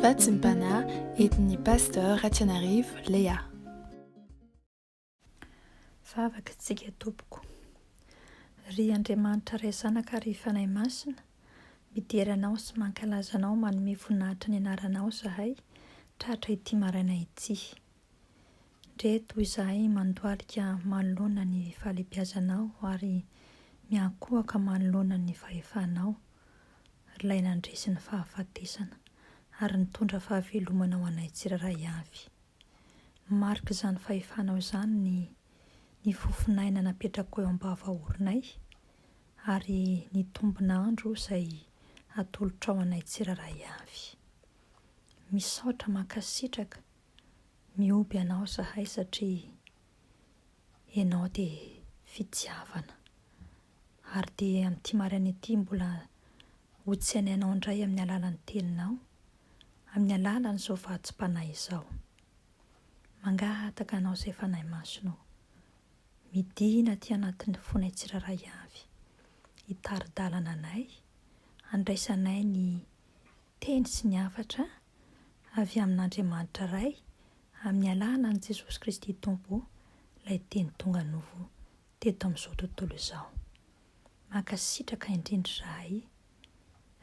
Vatsimpana etin'ny pasteur Ratsianarivo Lea. Vavakatsika tompoko. Ry Andriamanitra ray zanaka ry fanahy masina, mideranao sy mankalazanao manome voninahitra ny anaranao zahay, tratra ity maraina ity. Ndreto izahay mandoalika manoloana ny fahalebiazanao ary miankohaka manoloana ny fahefanao, ilay nandresy ny fahafatesana ary nitondra fahavelomana ho anay tsiraray avy. Marika izany fahefanao izany ny fofinaina napetraka eo ambava-oronay ary ny tombona andro izay atolotra ao anay tsiraray avy. Misaotra mankasitraka, mioby anao zahay satria ianao dia fitiavana. Ary dia amin'ity maraina ity mbola hotsenainao indray amin'ny alalan'ny teninao, amin'ny alalan'izao vatsim-panahy izao. Mangataka anao izay fanahy masonao, midina aty anatin'ny fonay tsiraray avy, hitaridalana anay, handraisanay ny teny sy ny hafatra avy amin'Andriamanitra iray, amin'ny alalan'i Jesosy Kristy Tompo, ilay teny tonga novo teto amin'izao tontolo izao. Mankasitraka indrindra izahay,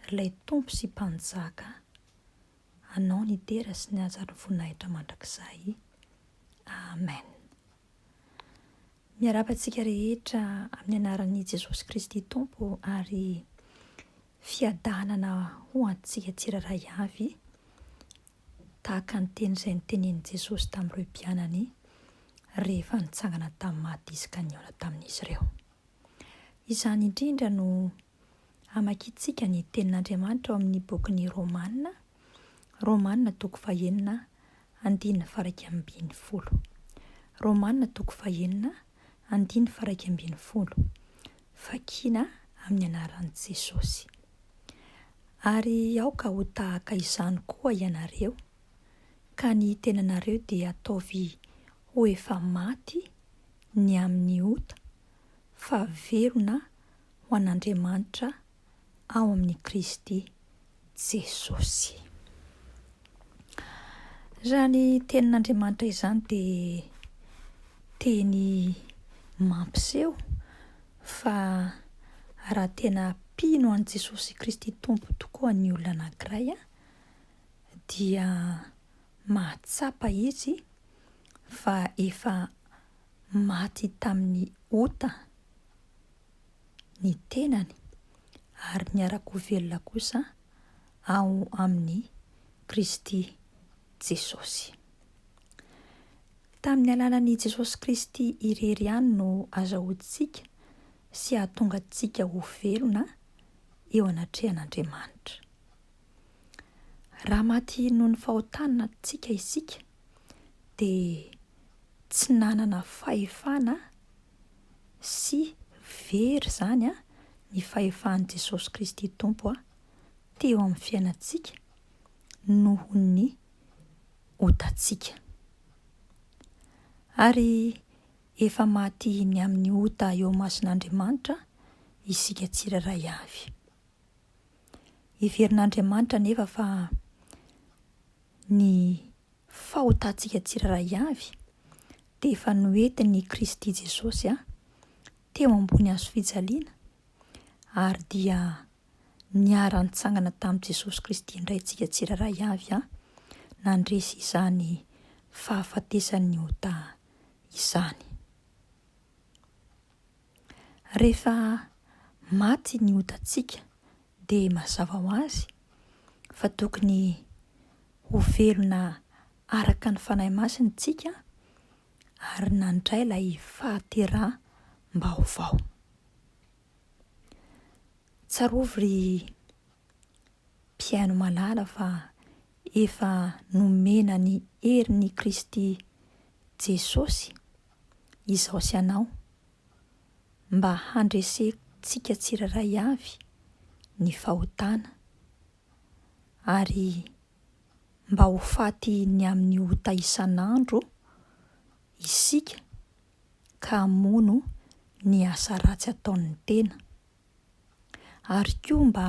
ilay Tompo sy Mpanjaka, anao ny tera sy ny hajan'ny voninahitra mandrakizay. Amen. Miarabantsika rehetra amin'ny anaran'i Jesosy Kristy Tompo ary fiadanana ho antsika tsiraray avy, tahaka ny teny izay nitenen'i Jesosy tamin'ireo mpianany rehefa nitsangana tamin'ny maty izy ka niaona tamin'izy ireo. Izany indrindra no hamakiantsika ny tenin'Andriamanitra ao amin'ny bokin'ny Romanina toko 9 andininy faraika amby 20. Romanina toko 9 andininy faraika amby 20. Fakina amin'ny anaran'i Jesosy. Ary aoka ho tahaka izany koa ianareo, ka ny tenanareo dia ataovy ho efa maty ny amin'ny ota, fa verona ho an'Andriamanitra ao amin'ny Kristy Jesosy. Izany tenin'Andriamanitra izany dia teny mampiseho fa raha tena mpino an'i Jesosy Kristy Tompo tokoa ny olona anankiray, dia mahatsapa izy fa efa maty tamin'ny ota ny tenany ary niaraka ho velona kosa ao amin'ny Kristy Jesosy. Tamin'ny alalan'i Jesosy Kristy irery ihany no azahoantsika sy ahatonga antsika ho velona eo anatrehan'Andriamanitra. Raha maty noho ny fahotanana antsika isika, dia tsy nanana fahefana sy very izany ny fahefan'i Jesosy Kristy Tompo teo amin'ny fiainantsika noho ny otantsika. Ary efa maty ny amin'ny ota eo mason'Andriamanitra isika tsiraray avy. Heverin'Andriamanitra nefa fa ny fahotantsika tsiraray avy dia efa noentin'i Kristy Jesosy teo ambony hazo fijaliana, ary dia niara-nitsangana tamin'i Jesosy Kristy indray tsika tsiraray avy nandresy izany fahafatesan'ny ota izany. Rehefa maty ny otantsika dia mazava ho azy fa tokony ho velona araka ny fanahy masina isika ary nandray ilay fahaterahm-baovao. Tsarovy ry mpiaino malala fa efa nomena ny herin'i Kristy Jesosy izao sy anao mba handresentsika tsiraray avy ny fahotana ary mba ho faty ny amin'ny ota isan'andro isika ka hamono ny asa ratsy ataon'ny tena, ary koa mba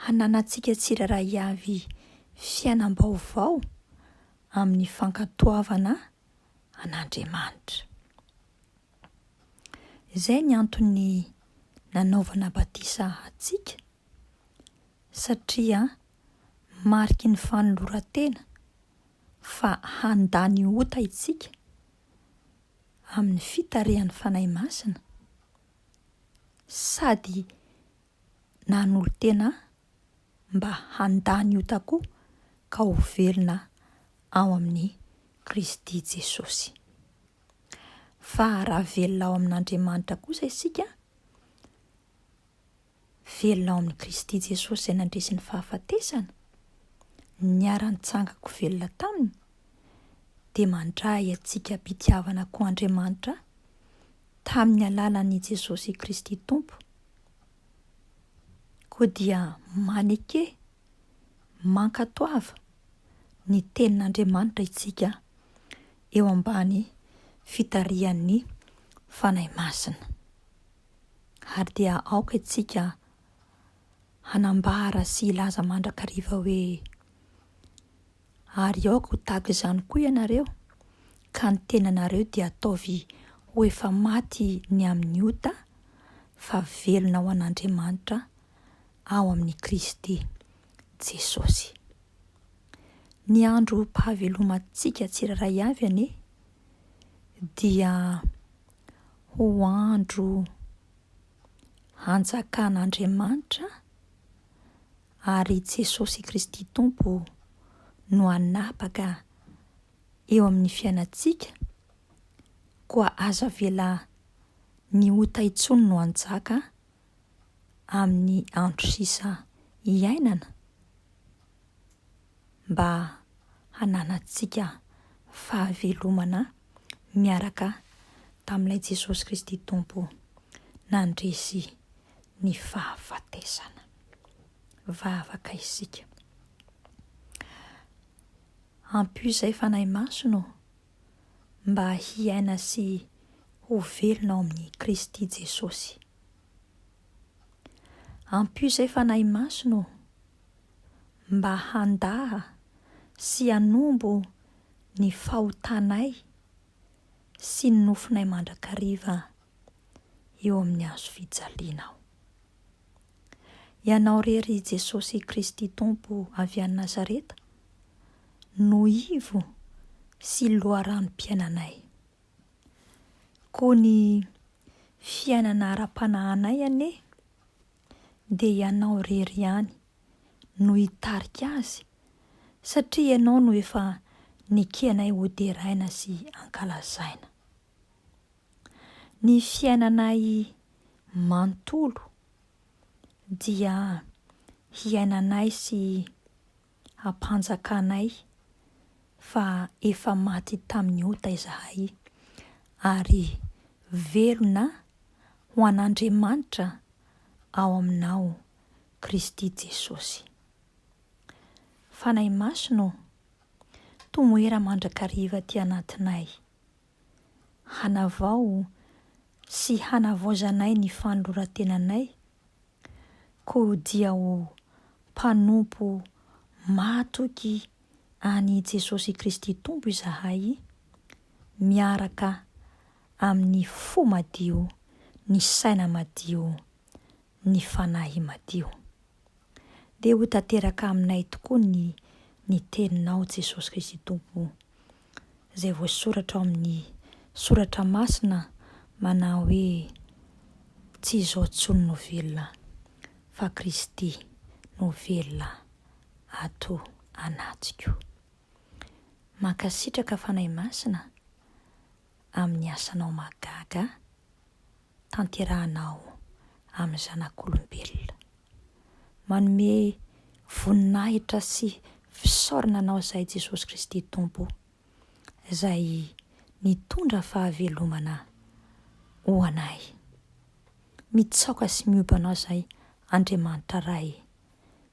hananantsika tsiraray avy fiainam-baovao amin'ny fankatoavana an'Andriamanitra. Izay ny antony nanaovana batisa atsika, satria mariky ny fanoloran-tena fa handany ota itsika amin'ny fitarihan'ny fanahy masina, sady nanolo-tena mba handany ota koa ka ho velona ao amin'ny Kristy Jesosy. Fa raha velona ao amin'Andriamanitra kosa isika, velona ao amin'ny Kristy Jesosy izay nandresy ny fahafatesana, niara-nitsangako velona taminy, dia mandray atsika mpitiavana koa Andriamanitra tamin'ny alalan'i Jesosy Kristy Tompo, koa dia maneke mankatoava ny tenin'Andriamanitra itsika eo ambany fitarihan'ny fanahy masina. Ary dia aoka itsika hanambara sy ilaza mandrakariva hoe ary aoka ho tahaka izany koa ianareo, ka ny tenanareo dia ataovy ho efa maty ny amin'ny ota, fa velona ho an'Andriamanitra ao amin'ny Kristy Jesosy. Ny andro mpahavelomantsika tsiraray avy anie dia ho andro hanjakan'Andriamanitra, ary Jesosy Kristy Tompo no anapaka eo amin'ny fiainantsika, koa aza vela ny ota intsony no hanjaka amin'ny andro sisa iainana, mba hananantsika fahavelomana miaraka tamin'ilay Jesosy Kristy Tompo nandresy ny fahafatesana. Vavaka isika. Ampio izay fanahy masino mba hiaina sy ho velona ao amin'ny Kristy Jesosy. Ampio izay fanahy masino mba handaha sy hanombo ny fahotanay sy ny nofinay mandrakariva eo amin'ny hazo fijalianao. Ianao rery Jesosy Kristy Tompo avy any Nazareta, no ivo sy loharanom-piainanay. Koa ny fiainana ara-panahinay anie, dia ianao rery ihany no hitarika azy, satria ianao no efa nikianay hoderaina sy ankalazaina. Ny fiainanay manontolo dia hiainanay sy hampanjakanay, fa efa maty tamin'ny ota izahay, ary velona ho an'Andriamanitra ao aminao Kristy Jesosy. Fanahy masino, tomoera mandrakariva ty anatinay, hanavao sy hanavaozanay ny fanoloran-tenanay, koa dia ho mpanompo matoky any Jesosy Kristy Tompo izahay, miaraka amin'ny fo madio, ny saina madio, ny fanahy madio. Dia ho tanteraka aminay tokoa ny teninao Jesosy Kristy Tompo, izay voasoratra ao amin'ny soratra masina manao hoe tsy izao tsony no velona, fa Kristy no velona ato anatiko. Mankasitraka fanahy masina amin'ny asanao magaga, tanterahanao amin'ny zanak'olombelona. Manome voninahitra sy fisaorana anao izay Jesosy Kristy Tompo, izay mitondra fahavelomana ho anay. Mitsaoka sy mioba anao izay Andriamanitra ray,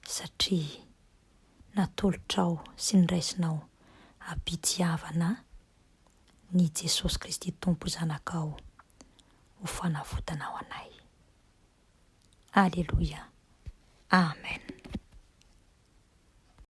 satria natolotrao sy niraisinao hampitiavana ny Jesosy Kristy Tompo zanakao ho fanavotana ho anay. Alleluia. Amen.